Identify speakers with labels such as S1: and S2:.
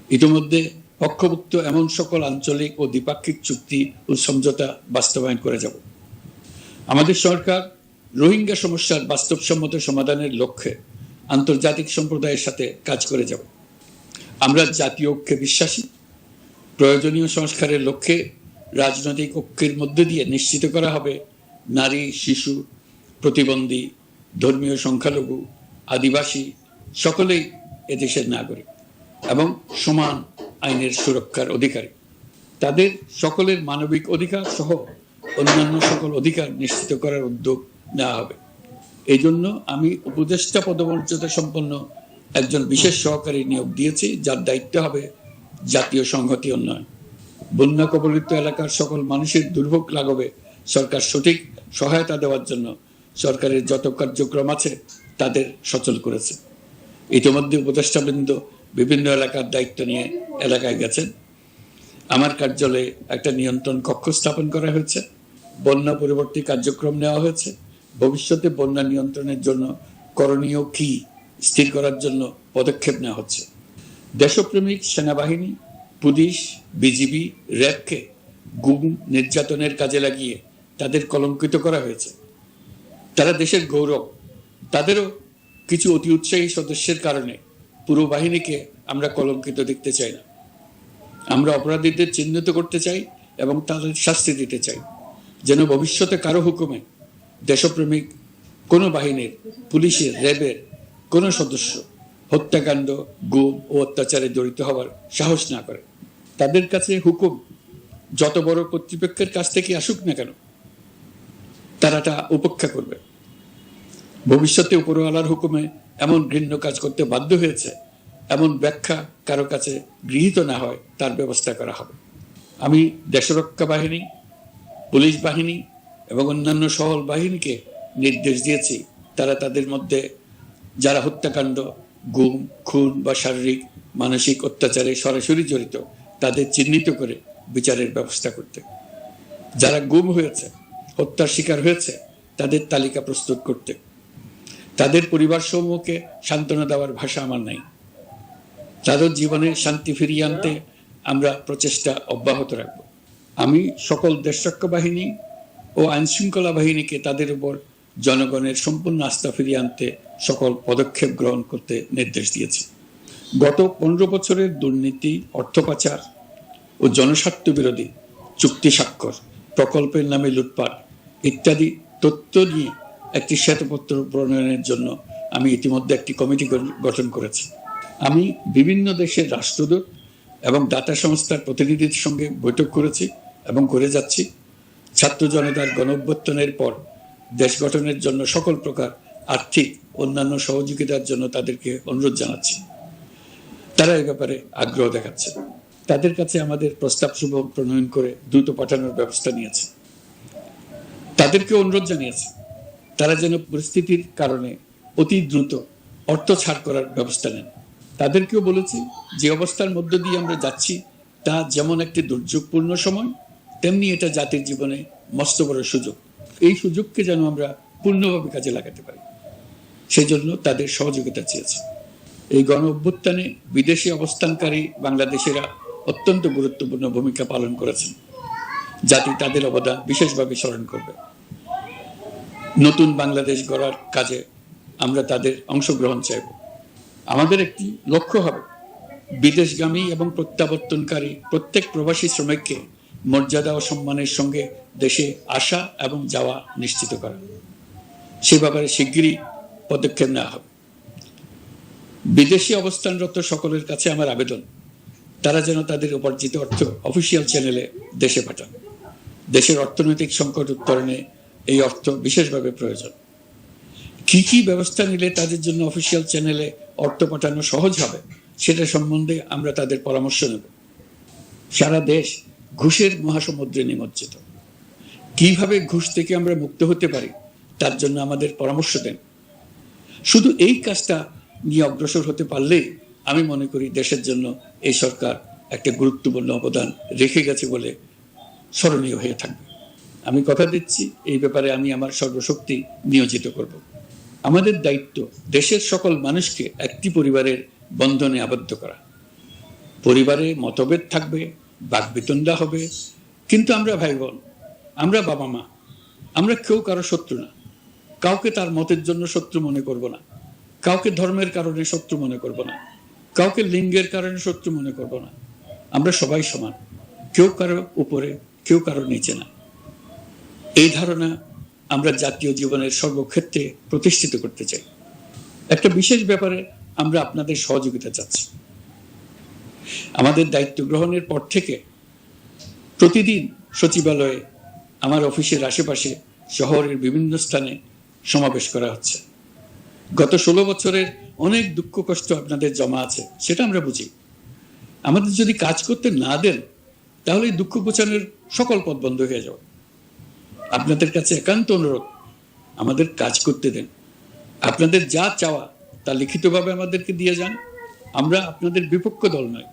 S1: ইতিমধ্যে পক্ষভুক্ত এমন সকল আঞ্চলিক ও দ্বিপাক্ষিক চুক্তি ও সমঝোতা বাস্তবায়ন করে যাব। আমাদের সরকার রোহিঙ্গা সমস্যার বাস্তবসম্মত সমাধানের লক্ষ্যে আন্তর্জাতিক সম্প্রদায়ের সাথে কাজ করে যাব। আমরা জাতীয় ঐক্যে বিশ্বাসী। প্রয়োজনীয় সংস্কারের লক্ষ্যে রাজনৈতিক ঐক্যের মধ্য দিয়ে নিশ্চিত করা হবে নারী, শিশু, প্রতিবন্ধী, ধর্মীয় সংখ্যালঘু, আদিবাসী সকলেই এদেশের নাগরিক এবং সমান আইনের সুরক্ষার অধিকারী। তাদের সকলের মানবিক অধিকার সহ অন্যান্য সকল অধিকার নিশ্চিত করার উদ্যোগ নেওয়া হবে। এই জন্য আমি উপদেষ্টা পদমর্যাদা সম্পন্ন একজন বিশেষ সহকারী নিয়োগ দিয়েছি, যার দায়িত্ব হবে জাতীয় সংহতি উন্নয়ন। বন্যা কবলিত এলাকার সকল মানুষের দুর্ভোগ লাঘবে সরকার সঠিক সহায়তা দেওয়ার জন্য সরকারের যত কার্যক্রম আছে তাদের সচল করেছে। ইতিমধ্যে উপদেষ্টাবৃন্দ বিভিন্ন এলাকার দায়িত্ব নিয়ে এলাকায় গেছেন। আমার কার্যালয়ে একটা নিয়ন্ত্রণ কক্ষ স্থাপন করা হয়েছে। বন্যা পরবর্তী কার্যক্রম নেওয়া হয়েছে। ভবিষ্যতে বন্যা নিয়ন্ত্রণের জন্য করণীয় কি স্থির করার জন্য পদক্ষেপ নেওয়া হচ্ছে। দেশপ্রেমিক সেনাবাহিনী, পুলিশ, বিজিবি, র্যাবকে গুম নির্যাতনের কাজে লাগিয়ে তাদের কলঙ্কিত করা হয়েছে। তারা দেশের গৌরব। তাদেরও কিছু অতি উৎসাহী সদস্যের কারণে পুরো বাহিনীকে আমরা কলঙ্কিত দেখতে চাই না। আমরা অপরাধীদের চিহ্নিত করতে চাই এবং তাদের শাস্তি দিতে চাই, যেন ভবিষ্যতে কারো হুকুমে দেশপ্রেমিক কোনো বাহিনীর, পুলিশের, র্যাবের কোনো সদস্য হত্যাকাণ্ড, গুম ও অত্যাচারে জড়িত হওয়ার সাহস না করে। তাদের কাছে হুকুম যত বড় কর্তৃপক্ষের কাছ থেকে আসুক না কেন, তারা তা উপেক্ষা করবে। ভবিষ্যতে উপরওয়ালার হুকুমে এমন ঘৃণ্য কাজ করতে বাধ্য হয়েছে, এমন ব্যাখ্যা কারো কাছে গৃহীত না হয়, তার ব্যবস্থা করা হবে। আমি দেশরক্ষা বাহিনী, পুলিশ বাহিনী এবং অন্যান্য সহল বাহিনীকে নির্দেশ দিয়েছি তারা তাদের মধ্যে যারা হত্যাকাণ্ড, গুম, খুন বা শারীরিক মানসিক অত্যাচারে সরাসরি জড়িত তাদের চিহ্নিত করে বিচারের ব্যবস্থা করতে। যারা গুম হয়েছে, হত্যার শিকার হয়েছে তাদের তালিকা প্রস্তুত করতে। তাদের পরিবার সমূহকে সান্ত্বনা দেওয়ার ভাষা আমার নাই। তাদের জীবনে শান্তি ফিরিয়ে আনতে আমরা প্রচেষ্টা অব্যাহত রাখব। আমি সকল দেশরক্ষা বাহিনী ও আইনশৃঙ্খলা বাহিনীকে তাদের উপর জনগণের সম্পূর্ণ আস্থা ফিরিয়ে আনতে সকল পদক্ষেপ গ্রহণ করতে নির্দেশ দিয়েছি। গত 15 বছরের দুর্নীতি, অর্থ পাচার ও জনস্বার্থ বিরোধী চুক্তি স্বাক্ষর, প্রকল্পের নামে লুটপাট ইত্যাদি তথ্য নিয়ে একটি শ্বেতপত্র প্রণয়নের জন্য আমি ইতিমধ্যে একটি কমিটি গঠন করেছি। আমি বিভিন্ন দেশের রাষ্ট্রদূত এবং দাতা সংস্থার প্রতিনিধিদের সঙ্গে বৈঠক করেছি এবং করে যাচ্ছি। ছাত্র জনতার গণঅভ্যুত্থানের পর দেশ গঠনের জন্য সকল প্রকার আর্থিক অন্যান্য সহযোগিতার জন্য তাদেরকে অনুরোধ জানাচ্ছি। তারা এ ব্যাপারে আগ্রহ দেখাচ্ছে। তাদের কাছে আমাদের প্রস্তাব সমূহ প্রণয়ন করে দ্রুত পাঠানোর ব্যবস্থা নিয়েছে। তাদেরকে অনুরোধ জানিয়েছে তারা যেন পরিস্থিতির কারণে অতি দ্রুত অর্থ ছাড় করার ব্যবস্থা নেন। তাদেরকেও বলেছি যে অবস্থার মধ্য দিয়ে আমরা যাচ্ছি তা যেমন একটি দুর্যোগপূর্ণ সময়, তেমনি এটা জাতির জীবনে মস্ত বড় সুযোগ। এই সুযোগকে যেন আমরা পূর্ণভাবে কাজে লাগাতে পারি, সেই জন্য তাদের সহযোগিতা চেয়েছি। এই গণ অভ্যুত্থানে বিদেশে অবস্থানকারী বাংলাদেশিরা অত্যন্ত গুরুত্বপূর্ণ ভূমিকা পালন করেছেন। জাতি তাদের অবদান বিশেষভাবে স্মরণ করবে। নতুন বাংলাদেশ গড়ার কাজে আমরা তাদের অংশগ্রহণ চাইব। আমাদের একটি লক্ষ্য হবে বিদেশগামী এবং প্রত্যাবর্তনকারী প্রত্যেক প্রবাসী শ্রমিককে মর্যাদা ও সম্মানের সঙ্গে দেশে আসা এবং যাওয়া নিশ্চিত করা। সে ব্যাপারে শিগগিরই পদক্ষেপ নেওয়া হবে। বিদেশি অবস্থানরত সকলের কাছে আমার আবেদন, তারা যেন তাদের উপার্জিত অর্থ অফিসিয়াল চ্যানেলে দেশে পাঠান। দেশের অর্থনৈতিক সংকট উত্তরণে এই অর্থ বিশেষভাবে প্রয়োজন। কি কি ব্যবস্থা নিলে তাদের জন্য অফিসিয়াল চ্যানেলে অর্থ পাঠানো সহজ হবে সেটা সম্বন্ধে আমরা তাদের পরামর্শ নেব। সারা দেশ ঘুষের মহাসমুদ্রে নিমজ্জিত। কিভাবে ঘুষ থেকে আমরা মুক্ত হতে পারি তার জন্য আমাদের পরামর্শ দেন। শুধু এই কাজটা নিয়ে অগ্রসর হতে পারলেই আমি মনে করি দেশের জন্য এই সরকার একটা গুরুত্বপূর্ণ অবদান রেখে গেছে বলে স্মরণীয় হয়ে থাকবে। আমি কথা দিচ্ছি এই ব্যাপারে আমি আমার সর্বশক্তি নিয়োজিত করব। আমাদের দায়িত্ব দেশের সকল মানুষকে একটি পরিবারের বন্ধনে আবদ্ধ করা। পরিবারে মতভেদ থাকবে, বাকবিতণ্ডা হবে, কিন্তু আমরা ভাই বোন, আমরা বাবা মা, আমরা কেউ কারো শত্রু না। কাউকে তার মতের জন্য শত্রু মনে করব না, কাউকে ধর্মের কারণে শত্রু মনে করব না, কাউকে লিঙ্গের কারণে শত্রু মনে করব না। আমরা সবাই সমান, কেউ কারো উপরে, কেউ কারো নিচে না। এই ধারণা আমরা জাতীয় জীবনের সর্বক্ষেত্রে প্রতিষ্ঠিত করতে চাই। একটা বিশেষ ব্যাপারে আমরা আপনাদের সহযোগিতা চাচ্ছি। আমাদের দায়িত্ব গ্রহণের পর থেকে প্রতিদিন সচিবালয়ে, আমার অফিসের আশেপাশে, শহরের বিভিন্ন স্থানে সমাবেশ করা হচ্ছে। গত 16 বছরের অনেক দুঃখ কষ্ট আপনাদের জমা আছে, সেটা আমরা বুঝি। আমাদের যদি কাজ করতে না দেন, তাহলে দুঃখ ঘোচানোর সকল পথ বন্ধ হয়ে যাবে। আপনাদের কাছে একান্ত অনুরোধ, আমাদের কাজ করতে দেন। আপনাদের যা চাওয়া তা লিখিতভাবে আমাদেরকে দিয়ে যান। আমরা আপনাদের বিপক্ষ দল নয়,